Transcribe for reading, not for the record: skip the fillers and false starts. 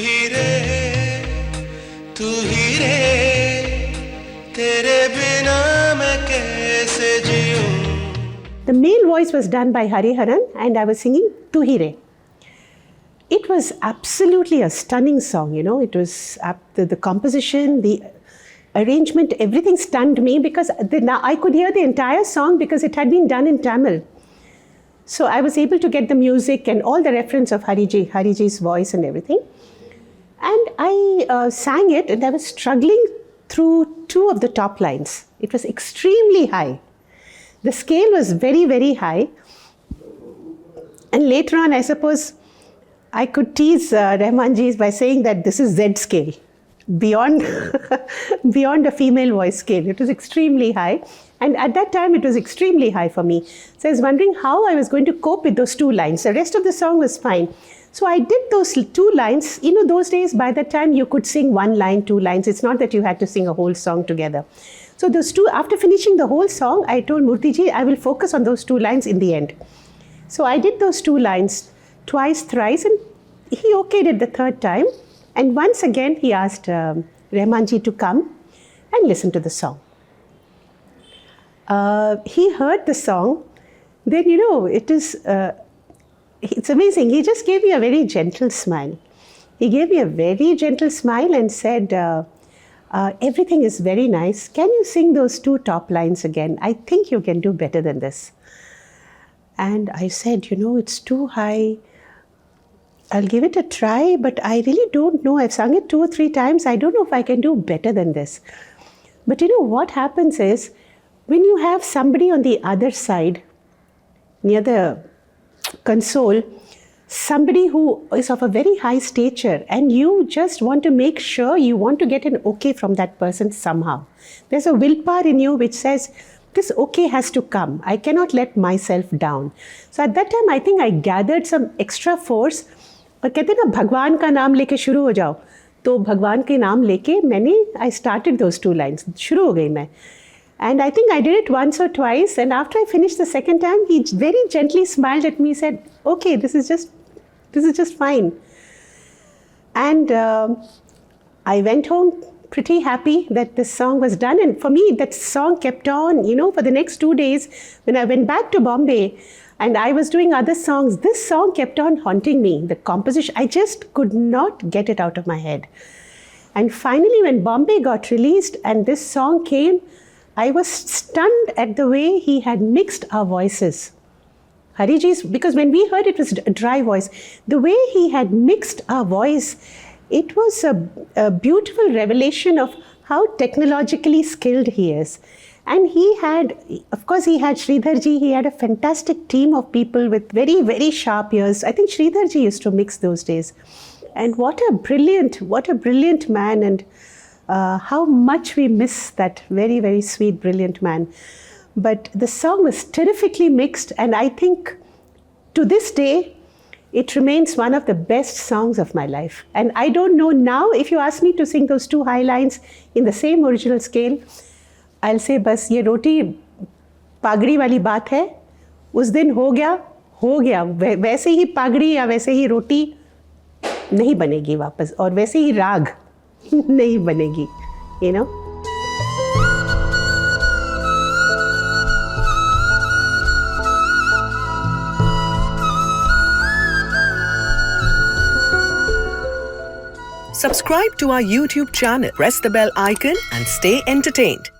ही रे तू ही रे तेरे बिना मैं कैसे जीऊं. The male voice was done by Hariharan and I was singing Tu Hi Re. It was absolutely a stunning song, you know. It was the composition, the arrangement, everything stunned me because I could hear the entire song because it had been done in Tamil. So I was able to get the music and all the reference of Hariji's voice and everything. And I sang it and I was struggling through two of the top lines. It was extremely high. The scale was very, very high. And later on, I suppose, I could tease Rahmanji by saying that this is Z scale, beyond a female voice scale. It was extremely high. And at that time, it was extremely high for me. So I was wondering how I was going to cope with those two lines. The rest of the song was fine. So I did those two lines. You know, those days, by that time, you could sing one line, two lines. It's not that you had to sing a whole song together. So those two, after finishing the whole song, I told Murthy, I will focus on those two lines in the end. So I did those two lines twice, thrice, and he okayed it the third time. And once again, he asked Rahmanji to come and listen to the song. He heard the song. Then, you know, it's amazing. He just gave me a very gentle smile. He gave me a very gentle smile and said, everything is very nice. Can you sing those two top lines again? I think you can do better than this. And I said, you know, it's too high. I'll give it a try, but I really don't know. I've sung it 2 or 3 times. I don't know if I can do better than this. But you know, what happens is, when you have somebody on the other side, near the console, somebody who is of a very high stature, and you just want to make sure you want to get an okay from that person somehow. There's a willpower in you which says, this okay has to come. I cannot let myself down. So at that time, I think I gathered some extra force. और कहते हैं ना, भगवान का नाम लेके शुरू हो जाओ. तो भगवान के नाम लेके I started those 2 lines. शुरू हो गई मैं. And I think I did it once or twice. And after I finished the second time, he very gently smiled at me and said, okay, this is just fine. And I went home pretty happy that this song was done. And for me, that song kept on, you know, for the next 2 days. When I went back to Bombay and I was doing other songs, this song kept on haunting me. The composition, I just could not get it out of my head. And finally, when Bombay got released and this song came, I was stunned at the way he had mixed our voices. Hariji's, because when we heard it was a dry voice, the way he had mixed our voice, it was a beautiful revelation of how technologically skilled he is. And he had, of course, he had Sridharji, he had a fantastic team of people with very, very sharp ears. I think Sridharji used to mix those days. And what a brilliant man, and how much we miss that very, very sweet, brilliant man. But the song was terrifically mixed, and I think to this day, it remains one of the best songs of my life. And I don't know now, if you ask me to sing those 2 high lines in the same original scale, I'll say, बस ये रोटी पागड़ी वाली बात है, उस दिन हो गया, वैसे ही पागड़ी या वैसे ही रोटी नहीं बनेगी वापस, और वैसे ही राग नहीं बनेगी, you know. Subscribe to our YouTube channel, press the bell icon and stay entertained.